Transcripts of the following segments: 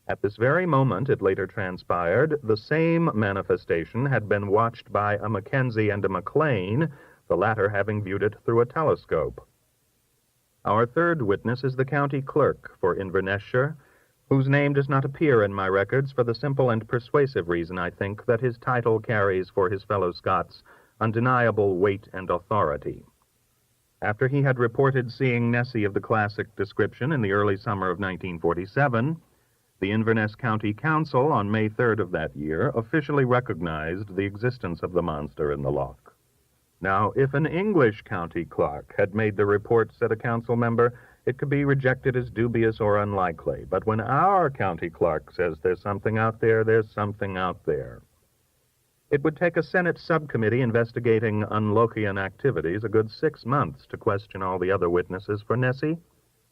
At this very moment, it later transpired, the same manifestation had been watched by a Mackenzie and a McLean, the latter having viewed it through a telescope. Our third witness is the county clerk for Inverness-shire, whose name does not appear in my records for the simple and persuasive reason, I think, that his title carries for his fellow Scots undeniable weight and authority. After he had reported seeing Nessie of the classic description in the early summer of 1947, the Inverness County Council on May 3rd of that year officially recognized the existence of the monster in the loch. Now, if an English county clerk had made the report, said a council member, it could be rejected as dubious or unlikely. But when our county clerk says there's something out there, there's something out there. It would take a Senate subcommittee investigating Unlochian activities a good 6 months to question all the other witnesses for Nessie.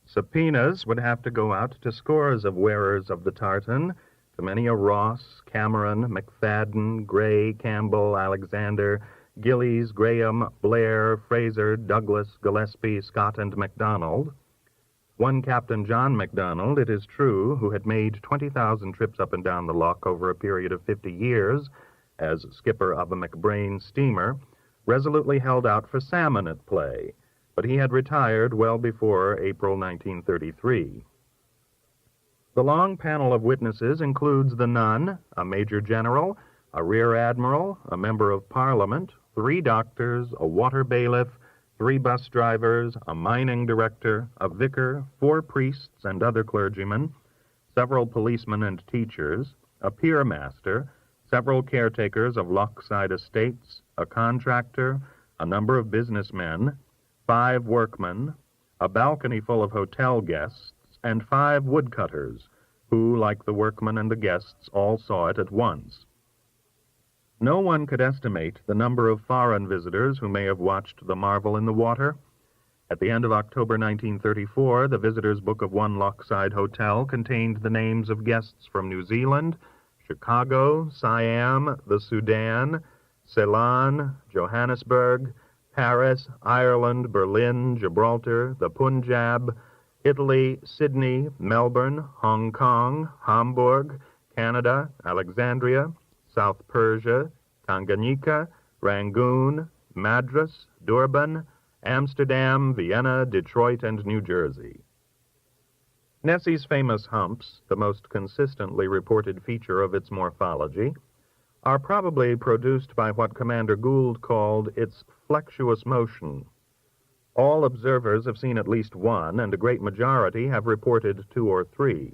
Subpoenas would have to go out to scores of wearers of the tartan, to many a Ross, Cameron, McFadden, Gray, Campbell, Alexander, Gillies, Graham, Blair, Fraser, Douglas, Gillespie, Scott, and MacDonald. One Captain John MacDonald, it is true, who had made 20,000 trips up and down the loch over a period of 50 years, as skipper of a McBrain steamer, resolutely held out for salmon at play, but he had retired well before April 1933. The long panel of witnesses includes the nun, a major general, a rear admiral, a member of Parliament, 3 doctors, a water bailiff, 3 bus drivers, a mining director, a vicar, 4 priests and other clergymen, several policemen and teachers, a pier master, several caretakers of lochside estates, a contractor, a number of businessmen, 5 workmen, a balcony full of hotel guests, and 5 woodcutters, who, like the workmen and the guests, all saw it at once. No one could estimate the number of foreign visitors who may have watched the marvel in the water. At the end of October 1934, the visitors' book of one lochside hotel contained the names of guests from New Zealand, Chicago, Siam, the Sudan, Ceylon, Johannesburg, Paris, Ireland, Berlin, Gibraltar, the Punjab, Italy, Sydney, Melbourne, Hong Kong, Hamburg, Canada, Alexandria, South Persia, Tanganyika, Rangoon, Madras, Durban, Amsterdam, Vienna, Detroit, and New Jersey. Nessie's famous humps, the most consistently reported feature of its morphology, are probably produced by what Commander Gould called its flexuous motion. All observers have seen at least one, and a great majority have reported 2 or 3.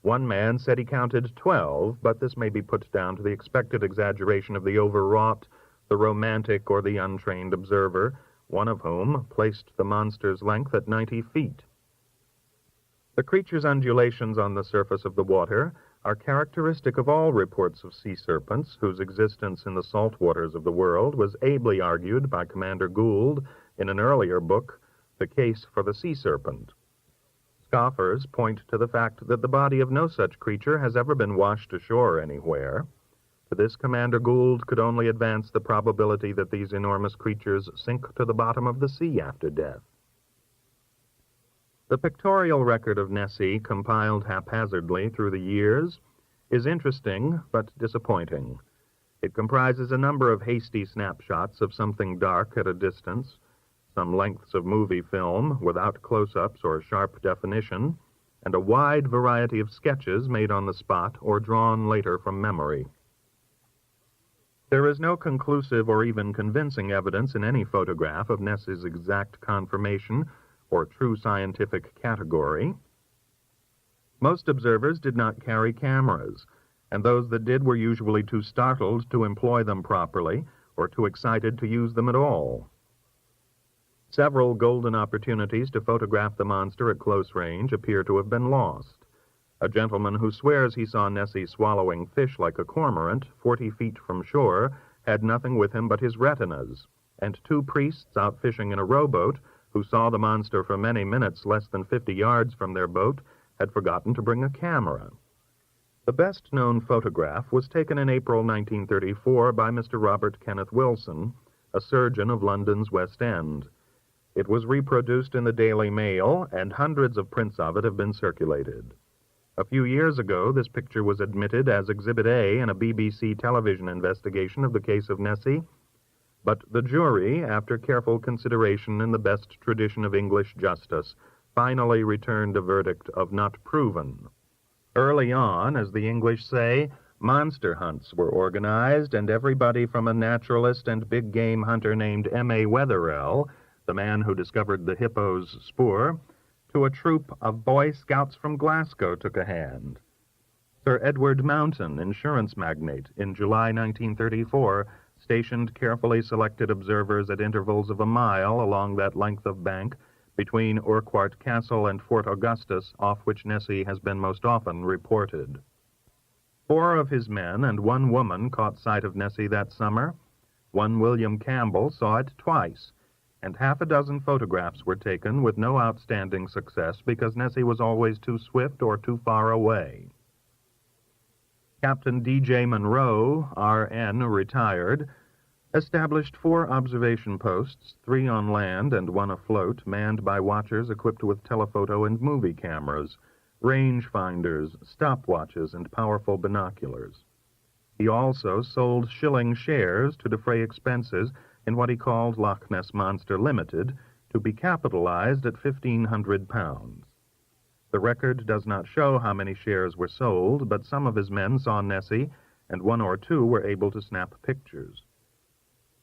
One man said he counted 12, but this may be put down to the expected exaggeration of the overwrought, the romantic, or the untrained observer, one of whom placed the monster's length at 90 feet. The creature's undulations on the surface of the water are characteristic of all reports of sea serpents, whose existence in the salt waters of the world was ably argued by Commander Gould in an earlier book, The Case for the Sea Serpent. Scoffers point to the fact that the body of no such creature has ever been washed ashore anywhere. To this, Commander Gould could only advance the probability that these enormous creatures sink to the bottom of the sea after death. The pictorial record of Nessie, compiled haphazardly through the years, is interesting but disappointing. It comprises a number of hasty snapshots of something dark at a distance, some lengths of movie film without close-ups or sharp definition, and a wide variety of sketches made on the spot or drawn later from memory. There is no conclusive or even convincing evidence in any photograph of Nessie's exact conformation or true scientific category. Most observers did not carry cameras, and those that did were usually too startled to employ them properly or too excited to use them at all. Several golden opportunities to photograph the monster at close range appear to have been lost. A gentleman who swears he saw Nessie swallowing fish like a cormorant 40 feet from shore had nothing with him but his retinas, and 2 priests out fishing in a rowboat who saw the monster for many minutes less than 50 yards from their boat had forgotten to bring a camera. The best-known photograph was taken in April 1934 by Mr. Robert Kenneth Wilson, a surgeon of London's West End. It was reproduced in the Daily Mail, and hundreds of prints of it have been circulated. A few years ago, this picture was admitted as Exhibit A in a BBC television investigation of the case of Nessie, but the jury, after careful consideration in the best tradition of English justice, finally returned a verdict of not proven. Early on, as the English say, monster hunts were organized, and everybody from a naturalist and big game hunter named M.A. Wetherell, the man who discovered the hippo's spoor, to a troop of Boy Scouts from Glasgow took a hand. Sir Edward Mountain, insurance magnate, in July 1934, stationed carefully selected observers at intervals of a mile along that length of bank between Urquhart Castle and Fort Augustus, off which Nessie has been most often reported. 4 of his men and 1 woman caught sight of Nessie that summer. One William Campbell saw it twice, and half a dozen photographs were taken with no outstanding success because Nessie was always too swift or too far away. Captain D.J. Monroe, R.N., retired, established 4 observation posts, 3 on land and 1 afloat, manned by watchers equipped with telephoto and movie cameras, range finders, stopwatches, and powerful binoculars. He also sold shilling shares to defray expenses in what he called Loch Ness Monster Limited, to be capitalized at £1,500. The record does not show how many shares were sold, but some of his men saw Nessie, and 1 or 2 were able to snap pictures.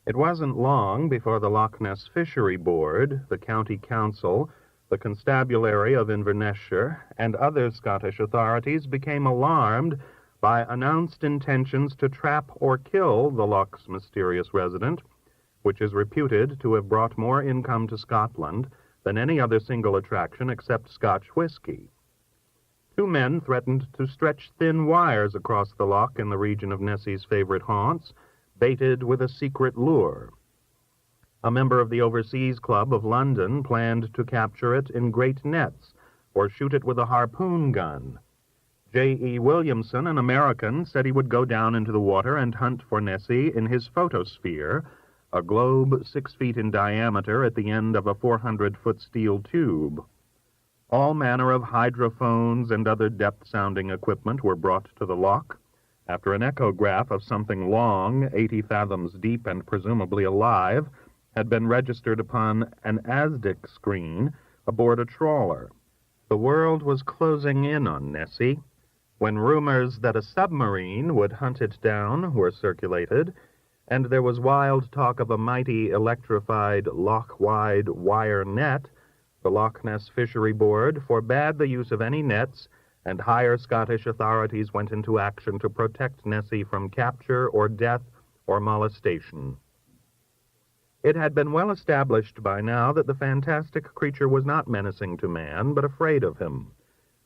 It wasn't long before the Loch Ness Fishery Board, the County Council, the Constabulary of Inverness-shire, and other Scottish authorities became alarmed by announced intentions to trap or kill the loch's mysterious resident, which is reputed to have brought more income to Scotland than any other single attraction except Scotch whiskey. 2 men threatened to stretch thin wires across the loch in the region of Nessie's favorite haunts, baited with a secret lure. A member of the Overseas Club of London planned to capture it in great nets or shoot it with a harpoon gun. J.E. Williamson, an American, said he would go down into the water and hunt for Nessie in his photosphere, a globe 6 feet in diameter at the end of a 400-foot steel tube. All manner of hydrophones and other depth-sounding equipment were brought to the loch. After an echograph of something long, 80 fathoms deep and presumably alive, had been registered upon an ASDIC screen aboard a trawler, the world was closing in on Nessie when rumors that a submarine would hunt it down were circulated, and there was wild talk of a mighty electrified loch-wide wire net. The Loch Ness Fishery Board forbade the use of any nets, and higher Scottish authorities went into action to protect Nessie from capture or death or molestation. It had been well established by now that the fantastic creature was not menacing to man, but afraid of him,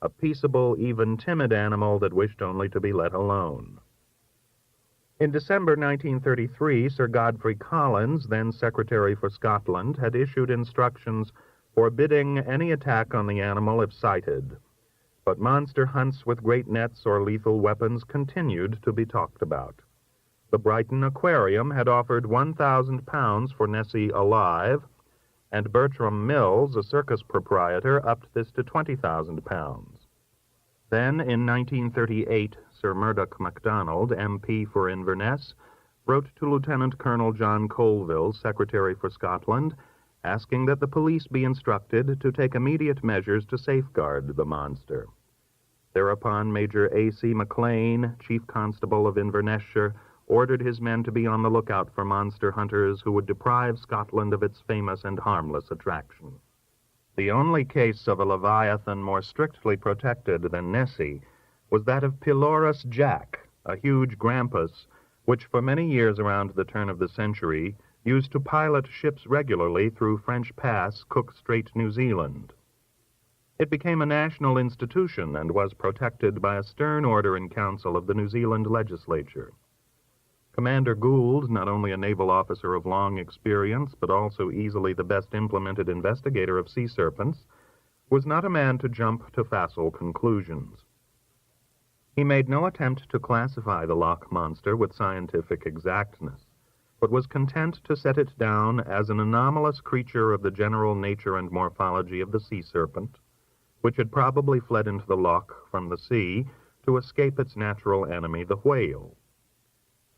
a peaceable, even timid animal that wished only to be let alone. In December 1933, Sir Godfrey Collins, then Secretary for Scotland, had issued instructions forbidding any attack on the animal if sighted. But monster hunts with great nets or lethal weapons continued to be talked about. The Brighton Aquarium had offered £1,000 for Nessie alive, and Bertram Mills, a circus proprietor, upped this to £20,000. Then, in 1938, Sir Murdoch MacDonald, MP for Inverness, wrote to Lieutenant Colonel John Colville, Secretary for Scotland, asking that the police be instructed to take immediate measures to safeguard the monster. Thereupon Major A.C. Maclean, Chief Constable of Inverness-shire, ordered his men to be on the lookout for monster hunters who would deprive Scotland of its famous and harmless attraction. The only case of a leviathan more strictly protected than Nessie was that of Pylorus Jack, a huge grampus, which for many years around the turn of the century used to pilot ships regularly through French Pass, Cook Strait, New Zealand. It became a national institution and was protected by a stern order in council of the New Zealand legislature. Commander Gould, not only a naval officer of long experience, but also easily the best implemented investigator of sea serpents, was not a man to jump to facile conclusions. He made no attempt to classify the loch monster with scientific exactness, but was content to set it down as an anomalous creature of the general nature and morphology of the sea serpent, which had probably fled into the loch from the sea to escape its natural enemy, the whale.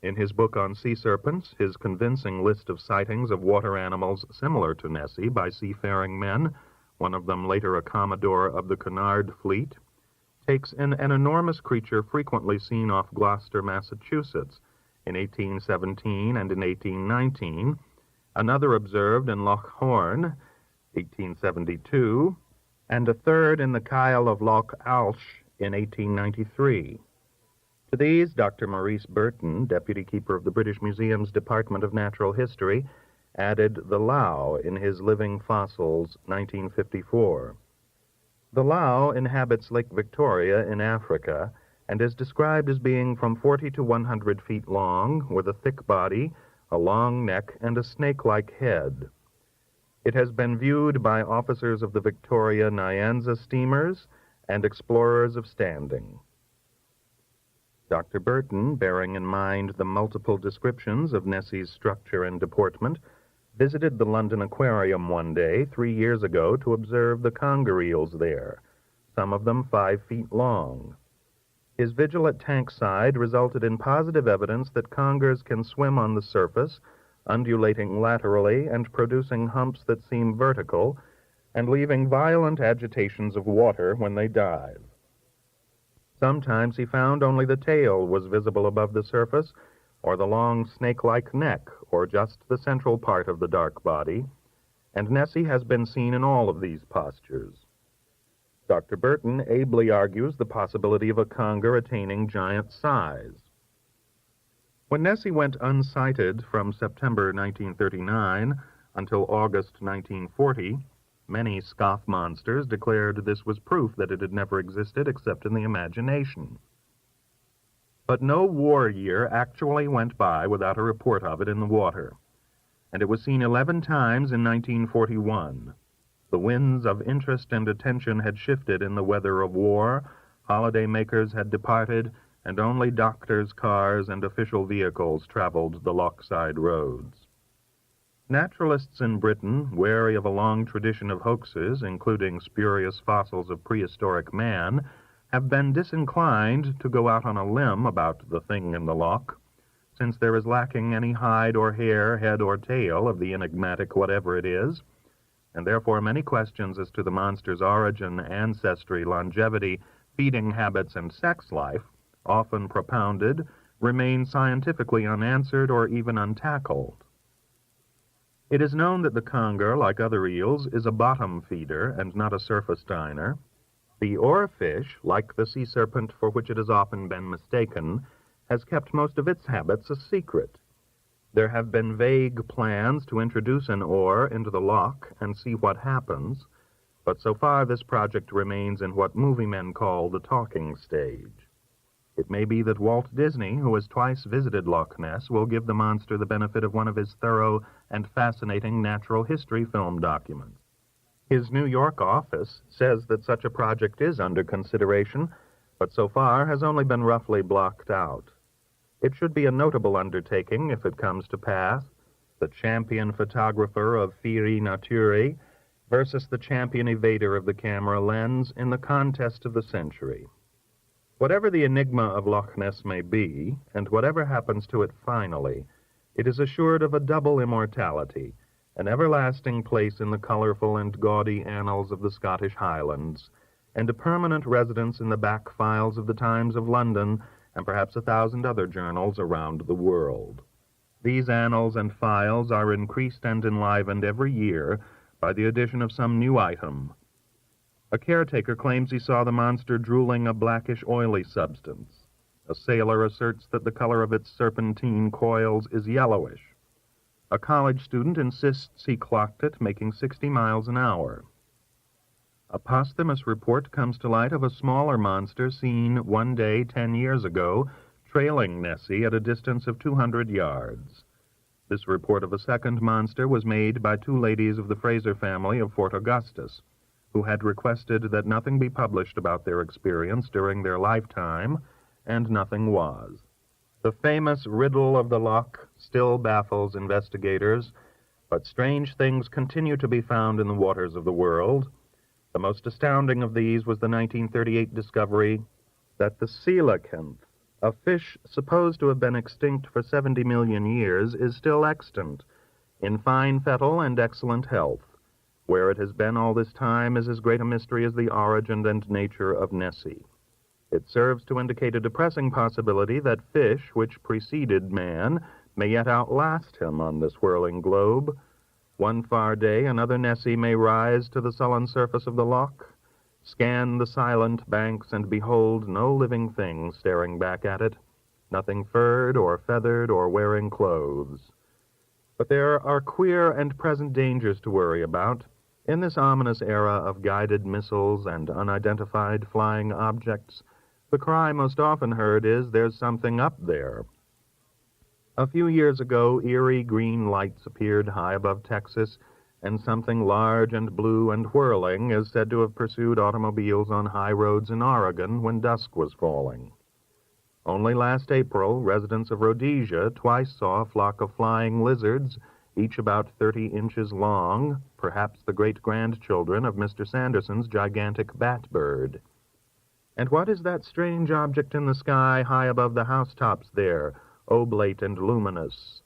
In his book on sea serpents, his convincing list of sightings of water animals similar to Nessie by seafaring men, one of them later a commodore of the Cunard fleet, takes in an enormous creature frequently seen off Gloucester, Massachusetts, in 1817 and in 1819, another observed in Loch Horn, 1872, and a third in the Kyle of Loch Alsh in 1893. To these, Dr. Maurice Burton, deputy keeper of the British Museum's Department of Natural History, added the Lau in his Living Fossils, 1954. The Lau inhabits Lake Victoria in Africa and is described as being from 40 to 100 feet long, with a thick body, a long neck, and a snake-like head. It has been viewed by officers of the Victoria Nyanza steamers and explorers of standing. Dr. Burton, bearing in mind the multiple descriptions of Nessie's structure and deportment, visited the London Aquarium one day 3 years ago to observe the conger eels there, some of them 5 feet long. His vigil at Tankside resulted in positive evidence that congers can swim on the surface, undulating laterally and producing humps that seem vertical, and leaving violent agitations of water when they dive. Sometimes he found only the tail was visible above the surface, or the long snake-like neck, or just the central part of the dark body, and Nessie has been seen in all of these postures. Dr. Burton ably argues the possibility of a conger attaining giant size. When Nessie went unsighted from September 1939 until August 1940, many scoff monsters declared this was proof that it had never existed except in the imagination. But no war year actually went by without a report of it in the water, and it was seen 11 times in 1941. The winds of interest and attention had shifted in the weather of war, holiday makers had departed, and only doctors' cars and official vehicles traveled the lochside roads. Naturalists in Britain, wary of a long tradition of hoaxes, including spurious fossils of prehistoric man, have been disinclined to go out on a limb about the thing in the loch, since there is lacking any hide or hair, head or tail of the enigmatic whatever it is, and therefore many questions as to the monster's origin, ancestry, longevity, feeding habits, and sex life, often propounded, remain scientifically unanswered or even untackled. It is known that the conger, like other eels, is a bottom feeder and not a surface diner. The oarfish, like the sea serpent for which it has often been mistaken, has kept most of its habits a secret. There have been vague plans to introduce an oar into the loch and see what happens, but so far this project remains in what movie men call the talking stage. It may be that Walt Disney, who has twice visited Loch Ness, will give the monster the benefit of one of his thorough and fascinating natural history film documents. His New York office says that such a project is under consideration, but so far has only been roughly blocked out. It should be a notable undertaking if it comes to pass, the champion photographer of firi naturae versus the champion evader of the camera lens in the contest of the century. Whatever the enigma of Loch Ness may be, and whatever happens to it finally, it is assured of a double immortality, an everlasting place in the colorful and gaudy annals of the Scottish Highlands, and a permanent residence in the back files of the Times of London and perhaps 1,000 other journals around the world. These annals and files are increased and enlivened every year by the addition of some new item. A caretaker claims he saw the monster drooling a blackish oily substance. A sailor asserts that the color of its serpentine coils is yellowish. A college student insists he clocked it making 60 miles an hour. A posthumous report comes to light of a smaller monster seen one day 10 years ago trailing Nessie at a distance of 200 yards. This report of a second monster was made by 2 ladies of the Fraser family of Fort Augustus, who had requested that nothing be published about their experience during their lifetime, and nothing was. The famous riddle of the loch still baffles investigators, but strange things continue to be found in the waters of the world. The most astounding of these was the 1938 discovery that the coelacanth, a fish supposed to have been extinct for 70 million years, is still extant, in fine fettle and excellent health. Where it has been all this time is as great a mystery as the origin and nature of Nessie. It serves to indicate a depressing possibility that fish, which preceded man, may yet outlast him on this whirling globe. One far day another Nessie may rise to the sullen surface of the loch, scan the silent banks, and behold no living thing staring back at it, nothing furred or feathered or wearing clothes. But there are queer and present dangers to worry about. In this ominous era of guided missiles and unidentified flying objects, the cry most often heard is, "There's something up there." A few years ago, eerie green lights appeared high above Texas, and something large and blue and whirling is said to have pursued automobiles on high roads in Oregon when dusk was falling. Only last April, residents of Rhodesia twice saw a flock of flying lizards, each about 30 inches long, perhaps the great-grandchildren of Mr. Sanderson's gigantic bat bird. And what is that strange object in the sky high above the housetops there, oblate and luminous,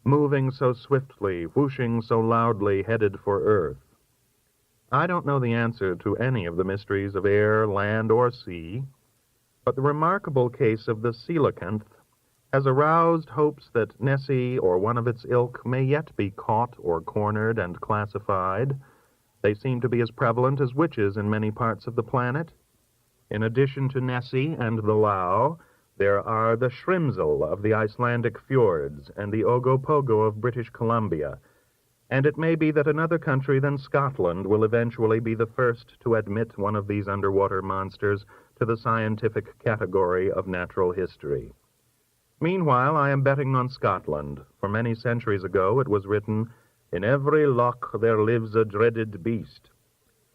moving so swiftly, whooshing so loudly, headed for Earth? I don't know the answer to any of the mysteries of air, land, or sea, but the remarkable case of the coelacanth has aroused hopes that Nessie or one of its ilk may yet be caught or cornered and classified. They seem to be as prevalent as witches in many parts of the planet. In addition to Nessie and the Lau, there are the Shrimsel of the Icelandic fjords and the Ogopogo of British Columbia, and it may be that another country than Scotland will eventually be the first to admit one of these underwater monsters to the scientific category of natural history. Meanwhile, I am betting on Scotland, for many centuries ago it was written, "In every loch there lives a dreaded beast."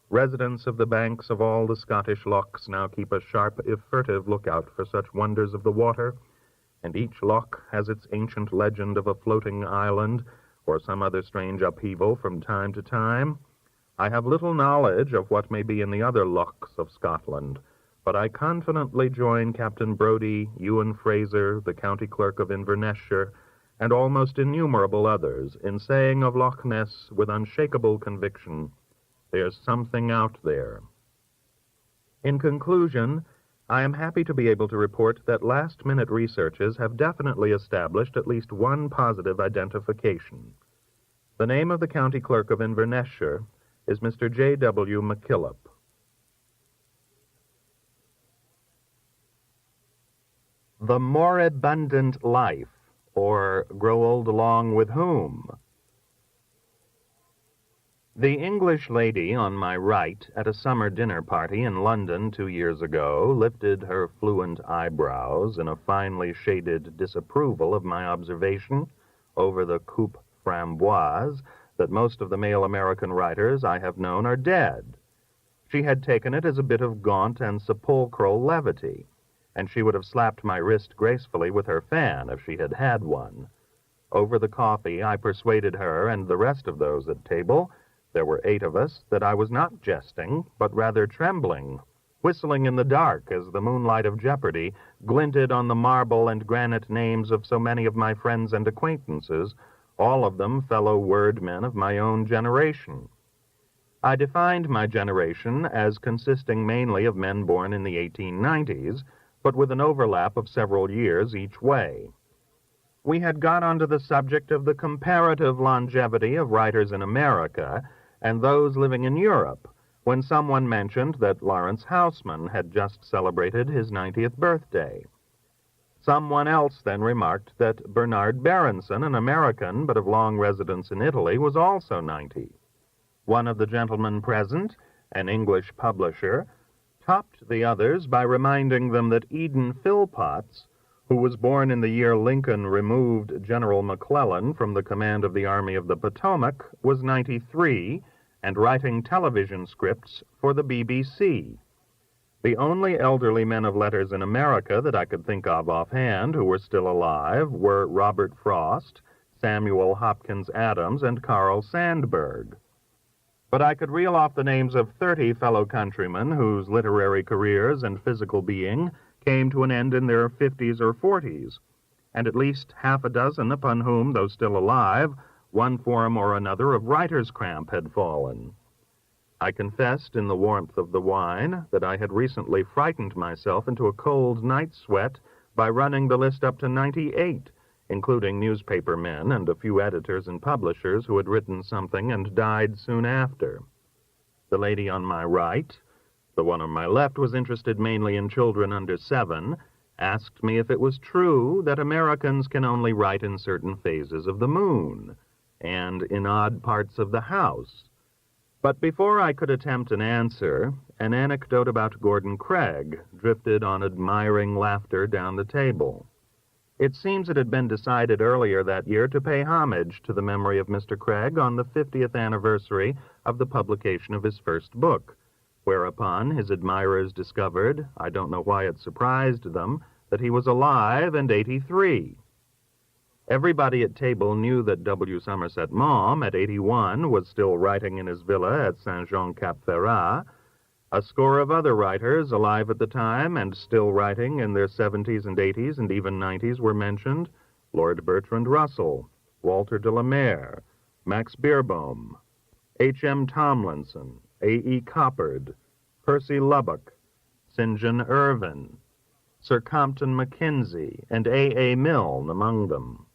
Residents of the banks of all the Scottish lochs now keep a sharp, if furtive, lookout for such wonders of the water, and each loch has its ancient legend of a floating island or some other strange upheaval from time to time. I have little knowledge of what may be in the other lochs of Scotland, but I confidently join Captain Brodie, Ewan Fraser, the county clerk of Inverness-shire, and almost innumerable others, in saying of Loch Ness with unshakable conviction, "There's something out there." In conclusion, I am happy to be able to report that last-minute researches have definitely established at least one positive identification. The name of the county clerk of Inverness-shire is Mr. J.W. McKillop. The Moribundant Life, or Grow Old Along with Whom? The English lady on my right at a summer dinner party in London 2 years ago lifted her fluent eyebrows in a finely shaded disapproval of my observation over the coupe framboise that most of the male American writers I have known are dead. She had taken it as a bit of gaunt and sepulchral levity, and she would have slapped my wrist gracefully with her fan if she had had one. Over the coffee, I persuaded her and the rest of those at table, there were 8 of us, that I was not jesting, but rather trembling, whistling in the dark as the moonlight of jeopardy glinted on the marble and granite names of so many of my friends and acquaintances, all of them fellow wordmen of my own generation. I defined my generation as consisting mainly of men born in the 1890s, but with an overlap of several years each way. We had got onto the subject of the comparative longevity of writers in America and those living in Europe, when someone mentioned that Lawrence Houseman had just celebrated his 90th birthday. Someone else then remarked that Bernard Berenson, an American but of long residence in Italy, was also 90. One of the gentlemen present, an English publisher, topped the others by reminding them that Eden Philpotts, who was born in the year Lincoln removed General McClellan from the command of the Army of the Potomac, was 93 and writing television scripts for the BBC. The only elderly men of letters in America that I could think of offhand who were still alive were Robert Frost, Samuel Hopkins Adams, and Carl Sandburg. But I could reel off the names of 30 fellow countrymen whose literary careers and physical being came to an end in their 50s or 40s, and at least half a dozen upon whom, though still alive, one form or another of writer's cramp had fallen. I confessed in the warmth of the wine that I had recently frightened myself into a cold night sweat by running the list up to 98, including newspaper men and a few editors and publishers who had written something and died soon after. The lady on my right, the one on my left was interested mainly in children under 7, asked me if it was true that Americans can only write in certain phases of the moon and in odd parts of the house. But before I could attempt an answer, an anecdote about Gordon Craig drifted on admiring laughter down the table. It seems it had been decided earlier that year to pay homage to the memory of Mr. Craig on the 50th anniversary of the publication of his first book, whereupon his admirers discovered, I don't know why it surprised them, that he was alive and 83. Everybody at table knew that W. Somerset Maugham, at 81, was still writing in his villa at Saint-Jean-Cap-Ferrat. A score of other writers alive at the time and still writing in their 70s and 80s and even 90s were mentioned: Lord Bertrand Russell, Walter de la Mare, Max Beerbohm, H.M. Tomlinson, A.E. Coppard, Percy Lubbock, St. John Irvin, Sir Compton Mackenzie, and A.A. Milne among them.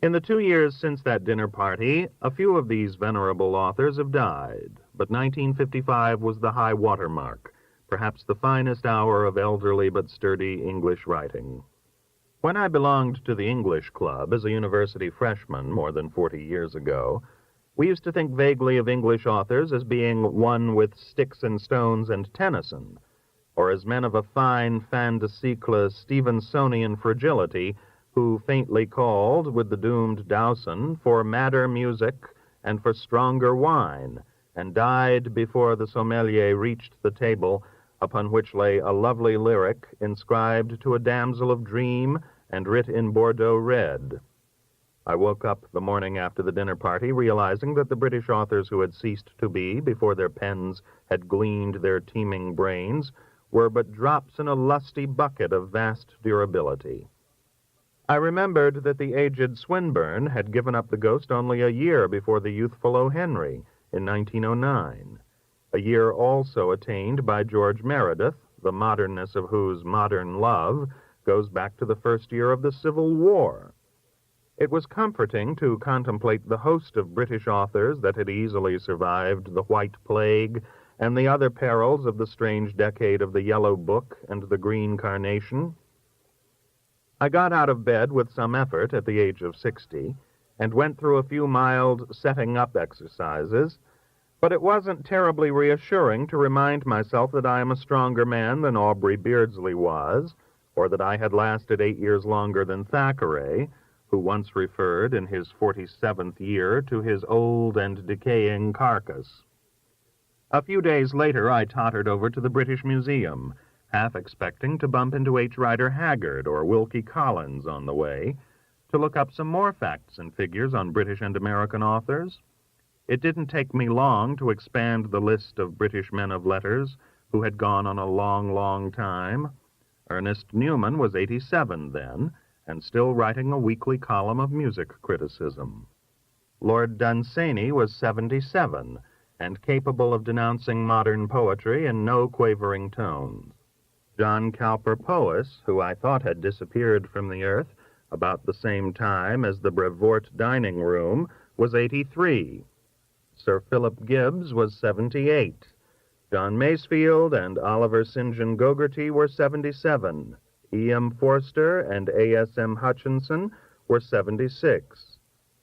In the 2 years since that dinner party, a few of these venerable authors have died, but 1955 was the high water mark, perhaps the finest hour of elderly but sturdy English writing. When I belonged to the English Club as a university freshman more than 40 years ago, we used to think vaguely of English authors as being one with Sticks and Stones and Tennyson, or as men of a fine fin de siècle Stevensonian fragility who faintly called, with the doomed Dowson, for madder music and for stronger wine, and died before the sommelier reached the table upon which lay a lovely lyric inscribed to a damsel of dream and writ in Bordeaux red. I woke up the morning after the dinner party realizing that the British authors who had ceased to be before their pens had gleaned their teeming brains were but drops in a lusty bucket of vast durability. I remembered that the aged Swinburne had given up the ghost only a year before the youthful O. Henry in 1909, a year also attained by George Meredith, the modernness of whose modern love goes back to the first year of the Civil War. It was comforting to contemplate the host of British authors that had easily survived the White Plague and the other perils of the strange decade of the Yellow Book and the Green Carnation. I got out of bed with some effort at the age of 60 and went through a few mild setting-up exercises, but it wasn't terribly reassuring to remind myself that I am a stronger man than Aubrey Beardsley was, or that I had lasted 8 years longer than Thackeray, who once referred in his 47th year to his old and decaying carcass. A few days later, I tottered over to the British Museum, half expecting to bump into H. Rider Haggard or Wilkie Collins on the way, to look up some more facts and figures on British and American authors. It didn't take me long to expand the list of British men of letters who had gone on a long, long time. Ernest Newman was 87 then, and still writing a weekly column of music criticism. Lord Dunsany was 77, and capable of denouncing modern poetry in no quavering tones. John Cowper Powys, who I thought had disappeared from the earth about the same time as the Brevoort dining room, was 83. Sir Philip Gibbs was 78. John Masefield and Oliver St. John Gogarty were 77. E.M. Forster and A.S.M. Hutchinson were 76.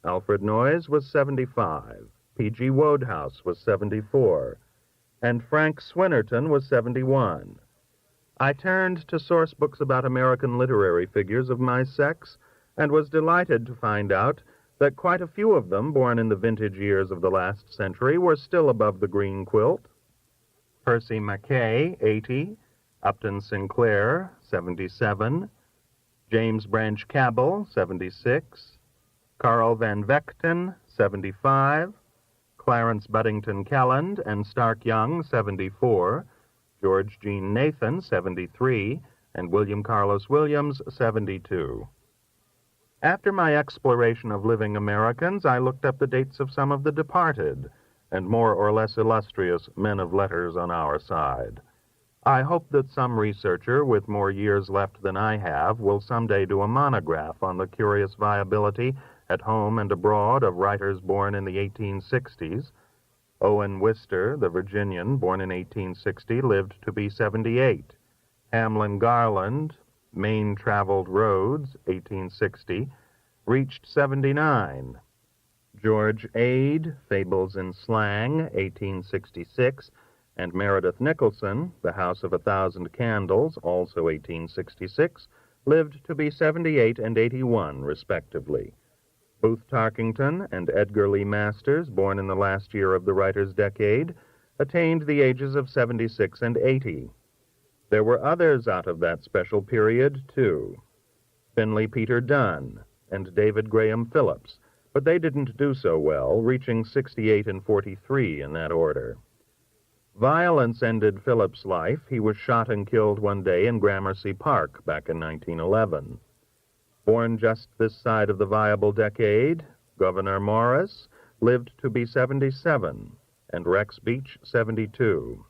Alfred Noyes was 75. P.G. Wodehouse was 74. And Frank Swinnerton was 71. I turned to source books about American literary figures of my sex and was delighted to find out that quite a few of them, born in the vintage years of the last century, were still above the green quilt. Percy Mackay, 80, Upton Sinclair, 77, James Branch Cabell, 76, Carl Van Vechten, 75, Clarence Buddington Kelland and Stark Young, 74, George Jean Nathan, 73, and William Carlos Williams, 72. After my exploration of living Americans, I looked up the dates of some of the departed and more or less illustrious men of letters on our side. I hope that some researcher with more years left than I have will someday do a monograph on the curious viability at home and abroad of writers born in the 1860s. Owen Wister, the Virginian, born in 1860, lived to be 78. Hamlin Garland, Maine Traveled Roads, 1860, reached 79. George Ade, Fables in Slang, 1866, and Meredith Nicholson, The House of a Thousand Candles, also 1866, lived to be 78 and 81, respectively. Booth Tarkington and Edgar Lee Masters, born in the last year of the writer's decade, attained the ages of 76 and 80. There were others out of that special period, too. Finley Peter Dunn and David Graham Phillips, but they didn't do so well, reaching 68 and 43 in that order. Violence ended Phillips' life. He was shot and killed one day in Gramercy Park back in 1911. Born just this side of the viable decade, Gouverneur Morris lived to be 77, and Rex Beach 72.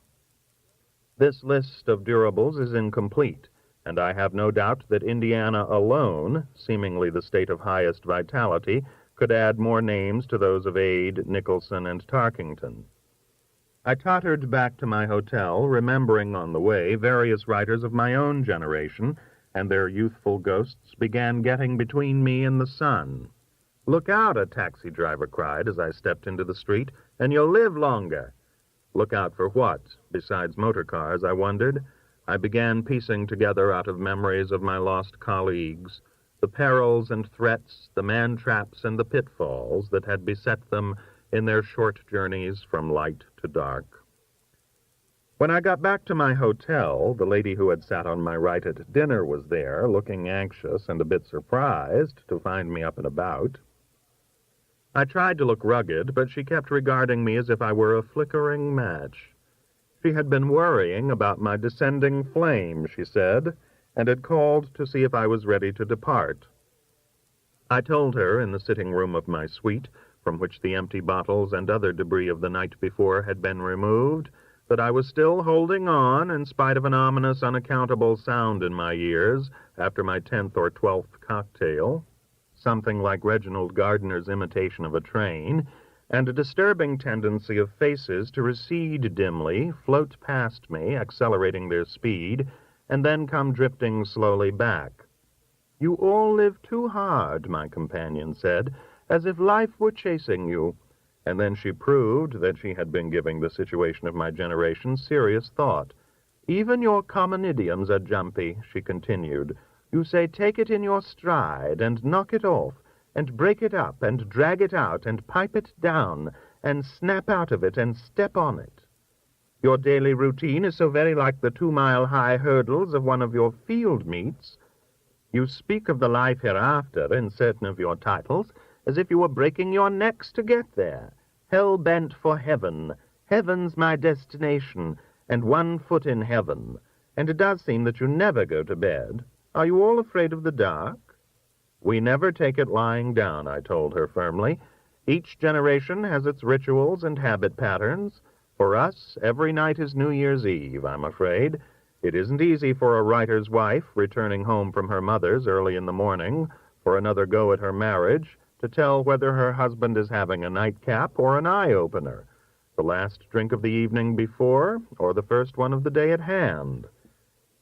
This list of durables is incomplete, and I have no doubt that Indiana alone, seemingly the state of highest vitality, could add more names to those of Ade, Nicholson, and Tarkington. I tottered back to my hotel, remembering on the way various writers of my own generation, and their youthful ghosts began getting between me and the sun. "Look out," a taxi driver cried as I stepped into the street, "and you'll live longer." Look out for what? Besides motor cars, I wondered. I began piecing together out of memories of my lost colleagues the perils and threats, the man-traps and the pitfalls that had beset them in their short journeys from light to dark. When I got back to my hotel, the lady who had sat on my right at dinner was there, looking anxious and a bit surprised to find me up and about. I tried to look rugged, but she kept regarding me as if I were a flickering match. She had been worrying about my descending flame, she said, and had called to see if I was ready to depart. I told her in the sitting room of my suite, from which the empty bottles and other debris of the night before had been removed, that I was still holding on in spite of an ominous, unaccountable sound in my ears after my 10th or 12th cocktail, something like Reginald Gardner's imitation of a train, and a disturbing tendency of faces to recede dimly, float past me, accelerating their speed, and then come drifting slowly back. "You all live too hard," my companion said, "as if life were chasing you." And then she proved that she had been giving the situation of my generation serious thought. "Even your common idioms are jumpy," she continued. "You say take it in your stride, and knock it off, and break it up, and drag it out, and pipe it down, and snap out of it, and step on it. Your daily routine is so very like the 2-mile-high hurdles of one of your field meets. You speak of the life hereafter in certain of your titles as if you were breaking your necks to get there. Hell-bent for heaven. Heaven's my destination, and one foot in heaven. And it does seem that you never go to bed. Are you all afraid of the dark?" "We never take it lying down," I told her firmly. "Each generation has its rituals and habit patterns. For us, every night is New Year's Eve, I'm afraid. It isn't easy for a writer's wife, returning home from her mother's early in the morning, for another go at her marriage, to tell whether her husband is having a nightcap or an eye-opener, the last drink of the evening before, or the first one of the day at hand."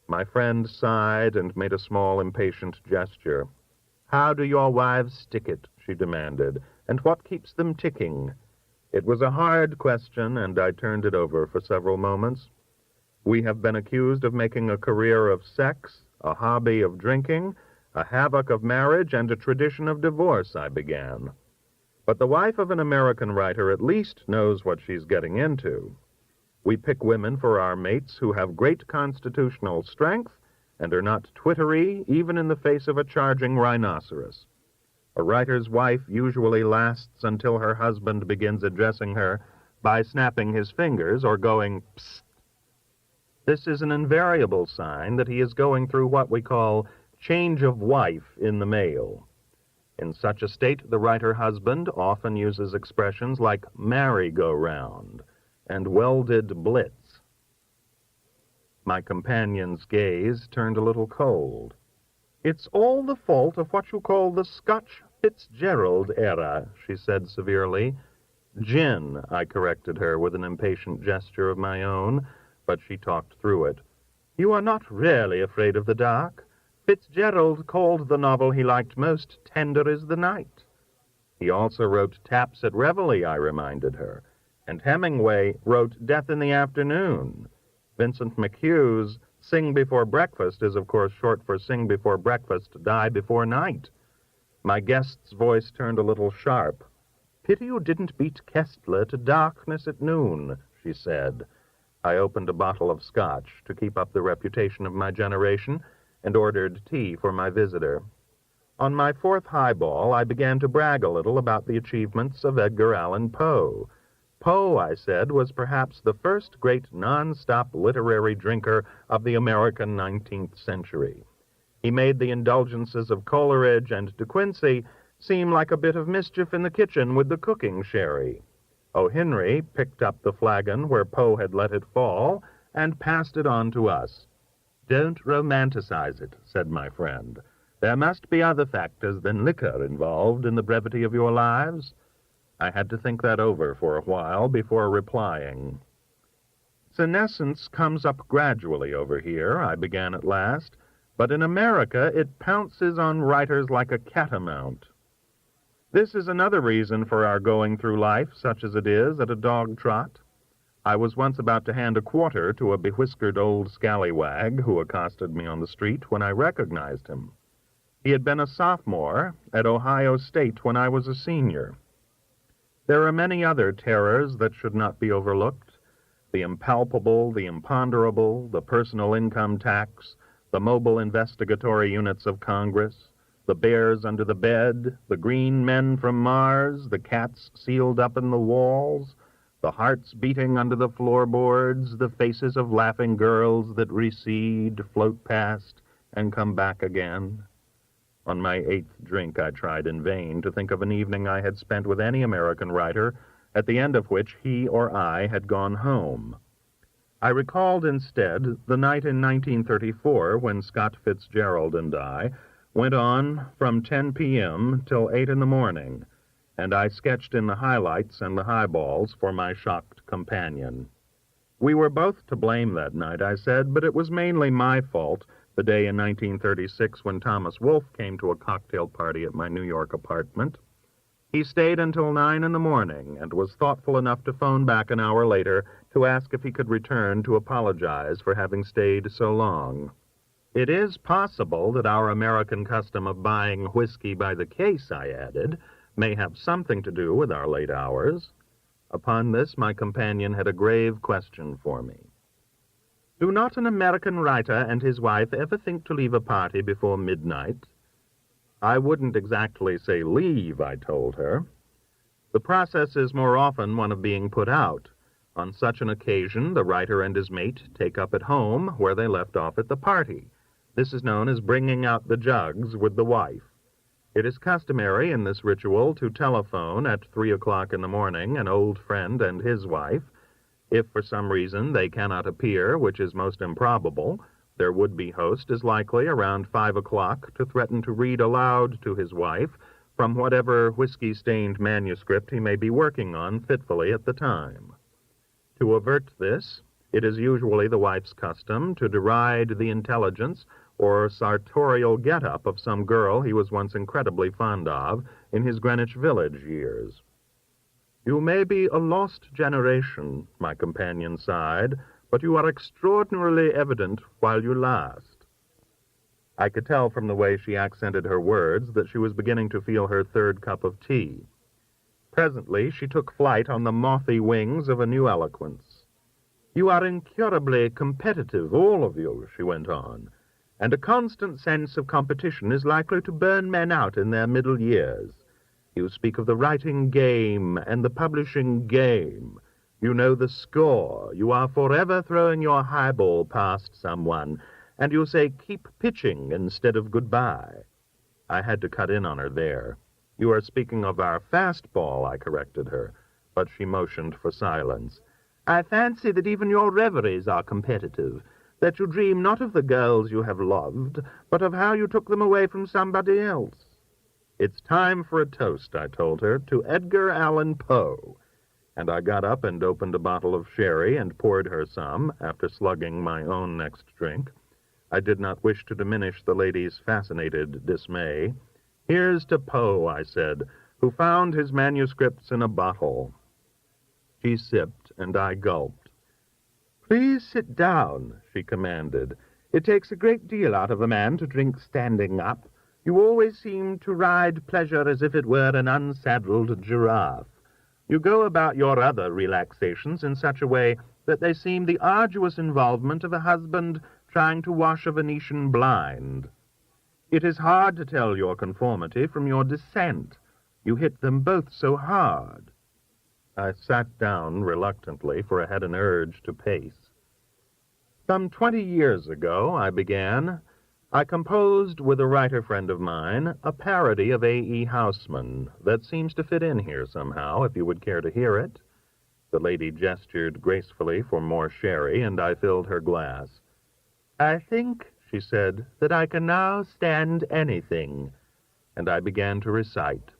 My friend sighed and made a small, impatient gesture. "How do your wives stick it?" she demanded, "and what keeps them ticking?" It was a hard question, and I turned it over for several moments. "We have been accused of making a career of sex, a hobby of drinking, a havoc of marriage, and a tradition of divorce," I began. "But the wife of an American writer at least knows what she's getting into. We pick women for our mates who have great constitutional strength and are not twittery even in the face of a charging rhinoceros. A writer's wife usually lasts until her husband begins addressing her by snapping his fingers or going, psst. This is an invariable sign that he is going through what we call change of wife in the mail. In such a state, the writer-husband often uses expressions like merry-go-round and welded blitz. My companion's gaze turned a little cold. "It's all the fault of what you call the Scotch Fitzgerald era," she said severely. "Gin," I corrected her with an impatient gesture of my own, but she talked through it. "You are not really afraid of the dark. Fitzgerald called the novel he liked most Tender is the Night. He also wrote Taps at Reveille, I reminded her, and Hemingway wrote Death in the Afternoon. Vincent McHugh's Sing Before Breakfast is, of course, short for Sing Before Breakfast, Die Before Night." My guest's voice turned a little sharp. "Pity you didn't beat Kestler to darkness at noon," she said. I opened a bottle of scotch to keep up the reputation of my generation and ordered tea for my visitor. On my fourth highball, I began to brag a little about the achievements of Edgar Allan Poe. Poe, I said, was perhaps the first great non-stop literary drinker of the American 19th century. He made the indulgences of Coleridge and De Quincey seem like a bit of mischief in the kitchen with the cooking sherry. O. Henry picked up the flagon where Poe had let it fall and passed it on to us. "Don't romanticize it," said my friend. "There must be other factors than liquor involved in the brevity of your lives." I had to think that over for a while before replying. "Senescence comes up gradually over here," I began at last, "but in America it pounces on writers like a catamount. This is another reason for our going through life, such as it is, at a dog trot. I was once about to hand a quarter to a bewhiskered old scallywag who accosted me on the street when I recognized him. He had been a sophomore at Ohio State when I was a senior. There are many other terrors that should not be overlooked: the impalpable, the imponderable, the personal income tax, the mobile investigatory units of Congress, the bears under the bed, the green men from Mars, the cats sealed up in the walls, the hearts beating under the floorboards, the faces of laughing girls that recede, float past, and come back again. On my 8th drink, I tried in vain to think of an evening I had spent with any American writer, at the end of which he or I had gone home. I recalled instead the night in 1934 when Scott Fitzgerald and I went on from 10 p.m. till 8 in the morning, and I sketched in the highlights and the highballs for my shocked companion. We were both to blame that night, I said, but it was mainly my fault the day in 1936 when Thomas Wolfe came to a cocktail party at my New York apartment. He stayed until 9 in the morning and was thoughtful enough to phone back an hour later to ask if he could return to apologize for having stayed so long. It is possible that our American custom of buying whiskey by the case, I added, may have something to do with our late hours. Upon this, my companion had a grave question for me. "Do not an American writer and his wife ever think to leave a party before midnight?" "I wouldn't exactly say leave," I told her. "The process is more often one of being put out. On such an occasion, the writer and his mate take up at home where they left off at the party. This is known as bringing out the jugs with the wife. It is customary in this ritual to telephone at 3 o'clock in the morning an old friend and his wife. If for some reason they cannot appear, which is most improbable, their would-be host is likely around 5 o'clock to threaten to read aloud to his wife from whatever whiskey-stained manuscript he may be working on fitfully at the time. To avert this, it is usually the wife's custom to deride the intelligence or sartorial get-up of some girl he was once incredibly fond of in his Greenwich Village years. "You may be a lost generation," my companion sighed, "but you are extraordinarily evident while you last." I could tell from the way she accented her words that she was beginning to feel her third cup of tea. Presently she took flight on the mothy wings of a new eloquence. "You are incurably competitive, all of you," she went on, and a constant sense of competition is likely to burn men out in their middle years. You speak of the writing game and the publishing game. You know the score. You are forever throwing your highball past someone, and you say, keep pitching instead of goodbye. I had to cut in on her there. You are speaking of our fastball, I corrected her, but she motioned for silence. I fancy that even your reveries are competitive, that you dream not of the girls you have loved, but of how you took them away from somebody else. It's time for a toast, I told her, to Edgar Allan Poe. And I got up and opened a bottle of sherry and poured her some, after slugging my own next drink. I did not wish to diminish the lady's fascinated dismay. Here's to Poe, I said, who found his manuscripts in a bottle. She sipped, and I gulped. Please sit down, she commanded. It takes a great deal out of a man to drink standing up. You always seem to ride pleasure as if it were an unsaddled giraffe. You go about your other relaxations in such a way that they seem the arduous involvement of a husband trying to wash a Venetian blind. It is hard to tell your conformity from your dissent. You hit them both so hard. I sat down reluctantly, for I had an urge to pace. Some 20 years ago, I began, I composed with a writer friend of mine a parody of A.E. Housman that seems to fit in here somehow, if you would care to hear it. The lady gestured gracefully for more sherry, and I filled her glass. I think, she said, that I can now stand anything, and I began to recite.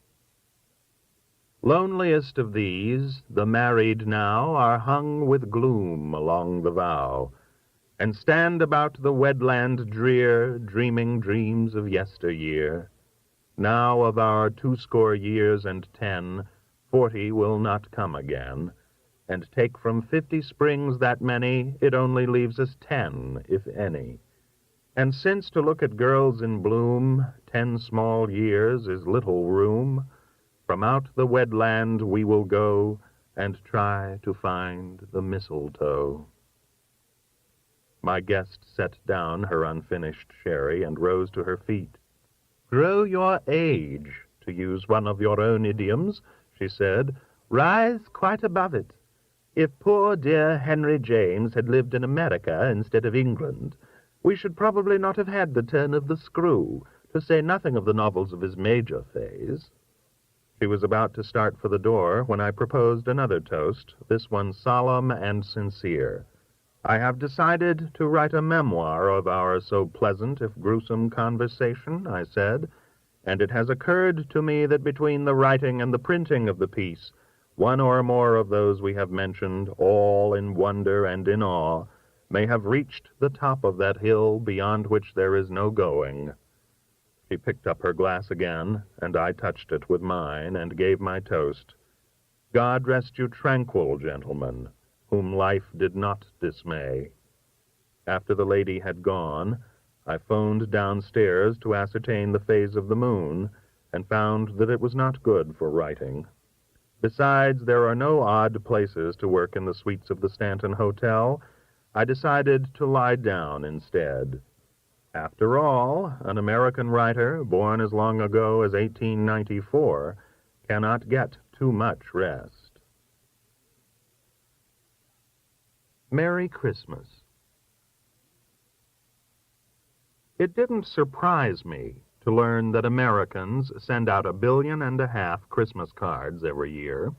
Loneliest of these, the married now, are hung with gloom along the vow, and stand about the wedland drear, dreaming dreams of yesteryear. Now of our 20 years and 10, 40 will not come again, and take from 50 springs that many, it only leaves us 10, if any. And since to look at girls in bloom, 10 small years is little room, from out the wedland we will go, and try to find the mistletoe. My guest set down her unfinished sherry and rose to her feet. Grow your age, to use one of your own idioms, she said. Rise quite above it. If poor dear Henry James had lived in America instead of England, we should probably not have had the turn of the screw, to say nothing of the novels of his major phase. She was about to start for the door when I proposed another toast, this one solemn and sincere. I have decided to write a memoir of our so pleasant, if gruesome, conversation, I said, and it has occurred to me that between the writing and the printing of the piece, one or more of those we have mentioned, all in wonder and in awe, may have reached the top of that hill beyond which there is no going. She picked up her glass again, and I touched it with mine and gave my toast. God rest you tranquil, gentlemen, whom life did not dismay. After the lady had gone, I phoned downstairs to ascertain the phase of the moon, and found that it was not good for writing. Besides, there are no odd places to work in the suites of the Stanton Hotel. I decided to lie down instead. After all, an American writer, born as long ago as 1894, cannot get too much rest. Merry Christmas. It didn't surprise me to learn that Americans send out 1.5 billion Christmas cards every year.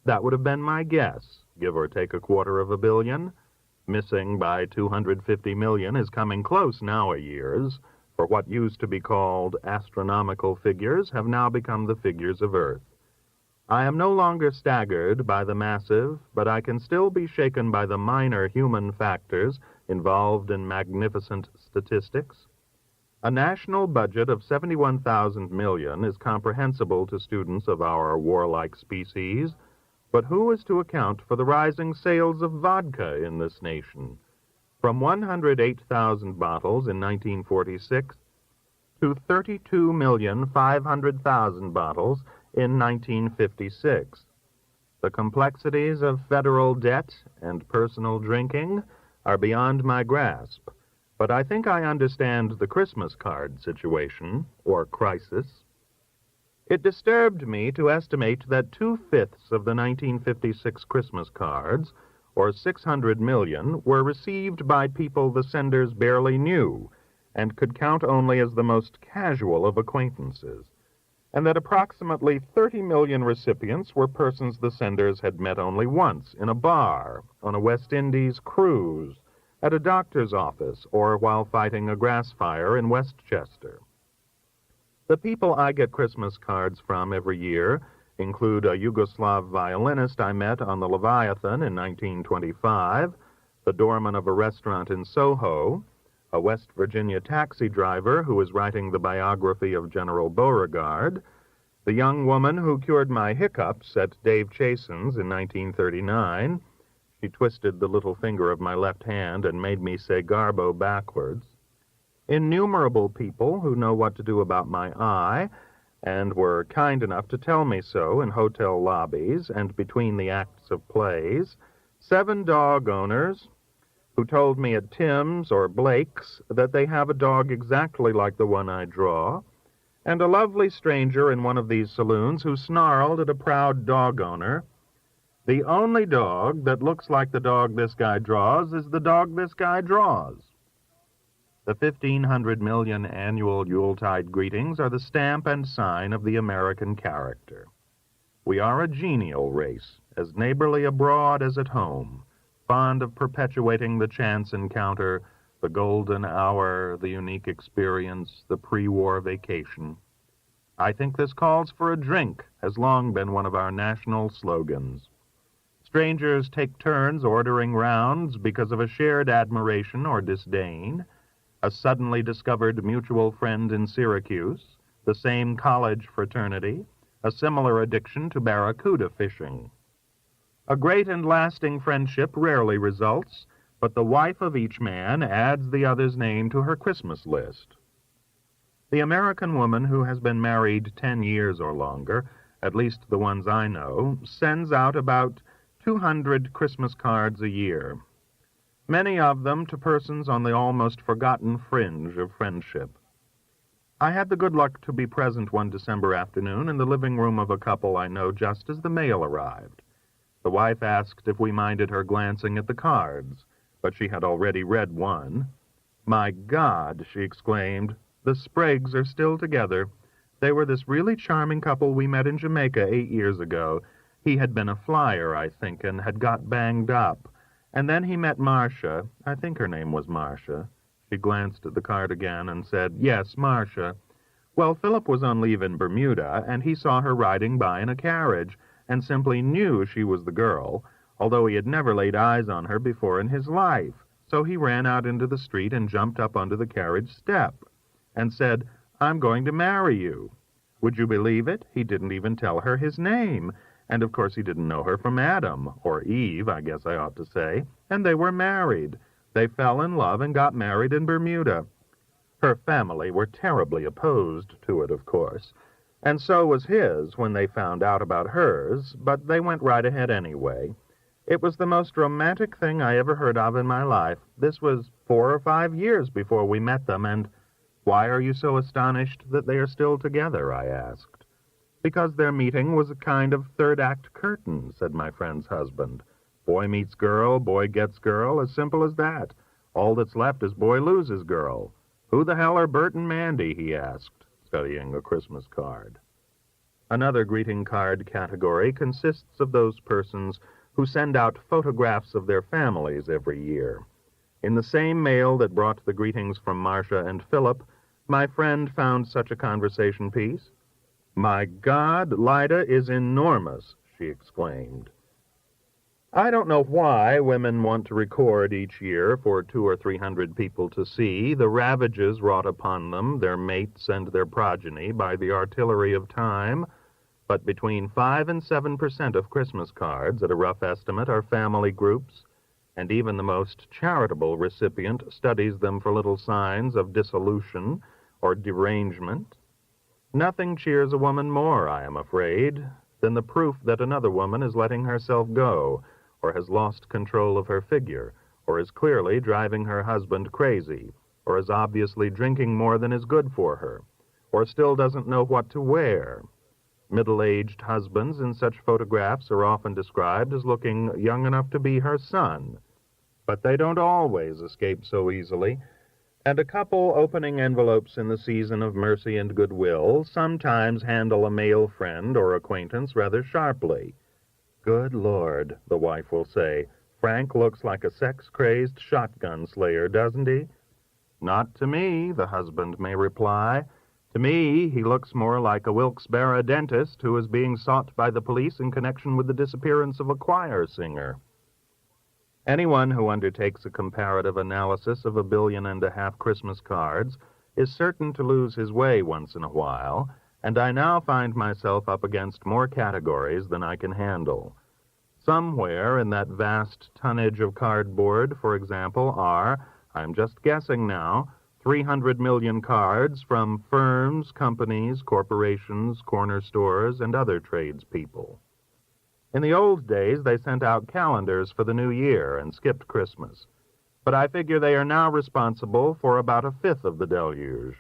That would have been my guess, give or take 250 million. Missing by 250 million is coming close now-a-years, for what used to be called astronomical figures have now become the figures of Earth. I am no longer staggered by the massive, but I can still be shaken by the minor human factors involved in magnificent statistics. A national budget of 71,000 million is comprehensible to students of our warlike species, but who is to account for the rising sales of vodka in this nation? From 108,000 bottles in 1946 to 32,500,000 bottles in 1956. The complexities of federal debt and personal drinking are beyond my grasp, But I think I understand the Christmas card situation, or crisis. It disturbed me to estimate that 2/5 of the 1956 Christmas cards, or 600 million, were received by people the senders barely knew and could count only as the most casual of acquaintances, and that approximately 30 million recipients were persons the senders had met only once in a bar, on a West Indies cruise, at a doctor's office, or while fighting a grass fire in Westchester. The people I get Christmas cards from every year include a Yugoslav violinist I met on the Leviathan in 1925, the doorman of a restaurant in Soho, a West Virginia taxi driver who is writing the biography of General Beauregard, the young woman who cured my hiccups at Dave Chasen's in 1939. She twisted the little finger of my left hand and made me say Garbo backwards. Innumerable people who know what to do about my eye, and were kind enough to tell me so in hotel lobbies and between the acts of plays, 7 dog owners who told me at Tim's or Blake's that they have a dog exactly like the one I draw, and a lovely stranger in one of these saloons who snarled at a proud dog owner, "The only dog that looks like the dog this guy draws is the dog this guy draws." The 1,500 million annual Yuletide greetings are the stamp and sign of the American character. We are a genial race, as neighborly abroad as at home, fond of perpetuating the chance encounter, the golden hour, the unique experience, the pre-war vacation. I think this calls for a drink has long been one of our national slogans. Strangers take turns ordering rounds because of a shared admiration or disdain, a suddenly discovered mutual friend in Syracuse, the same college fraternity, a similar addiction to barracuda fishing. A great and lasting friendship rarely results, but the wife of each man adds the other's name to her Christmas list. The American woman who has been married 10 years or longer, at least the ones I know, sends out about 200 Christmas cards a year, many of them to persons on the almost forgotten fringe of friendship. I had the good luck to be present one December afternoon in the living room of a couple I know just as the mail arrived. The wife asked if we minded her glancing at the cards, but she had already read one. "My God," she exclaimed, "the Spriggs are still together. They were this really charming couple we met in Jamaica 8 years ago. He had been a flyer, I think, and had got banged up. And then he met Marcia. I think her name was Marcia." She glanced at the card again and said, "Yes, Marcia. Well, Philip was on leave in Bermuda, and he saw her riding by in a carriage, and simply knew she was the girl, although he had never laid eyes on her before in his life. So he ran out into the street and jumped up onto the carriage step and said, 'I'm going to marry you.' Would you believe it? He didn't even tell her his name. And of course he didn't know her from Adam, or Eve, I guess I ought to say, and they were married. They fell in love and got married in Bermuda. Her family were terribly opposed to it, of course, and so was his when they found out about hers, but they went right ahead anyway. It was the most romantic thing I ever heard of in my life. This was 4 or 5 years before we met them, and—" "Why are you so astonished that they are still together?" I asked. "Because their meeting was a kind of third-act curtain," said my friend's husband. "Boy meets girl, boy gets girl, as simple as that. All that's left is boy loses girl. Who the hell are Bert and Mandy?" he asked, studying a Christmas card. Another greeting card category consists of those persons who send out photographs of their families every year. In the same mail that brought the greetings from Marcia and Philip, my friend found such a conversation piece. "My God, Lida is enormous," she exclaimed. I don't know why women want to record each year for 200 or 300 people to see the ravages wrought upon them, their mates, and their progeny by the artillery of time, but between 5 and 7% of Christmas cards, at a rough estimate, are family groups, and even the most charitable recipient studies them for little signs of dissolution or derangement. Nothing cheers a woman more, I am afraid, than the proof that another woman is letting herself go, or has lost control of her figure, or is clearly driving her husband crazy, or is obviously drinking more than is good for her, or still doesn't know what to wear. Middle-aged husbands in such photographs are often described as looking young enough to be her son. But they don't always escape so easily, and a couple opening envelopes in the season of mercy and goodwill sometimes handle a male friend or acquaintance rather sharply. "Good Lord," the wife will say, "Frank looks like a sex-crazed shotgun slayer, doesn't he?" "Not to me," the husband may reply. "To me, he looks more like a Wilkes-Barre dentist who is being sought by the police in connection with the disappearance of a choir singer." Anyone who undertakes a comparative analysis of 1.5 billion Christmas cards is certain to lose his way once in a while, and I now find myself up against more categories than I can handle. Somewhere in that vast tonnage of cardboard, for example, are, I'm just guessing now, 300 million cards from firms, companies, corporations, corner stores, and other tradespeople. In the old days, they sent out calendars for the new year and skipped Christmas. But I figure they are now responsible for about 1/5 of the deluge.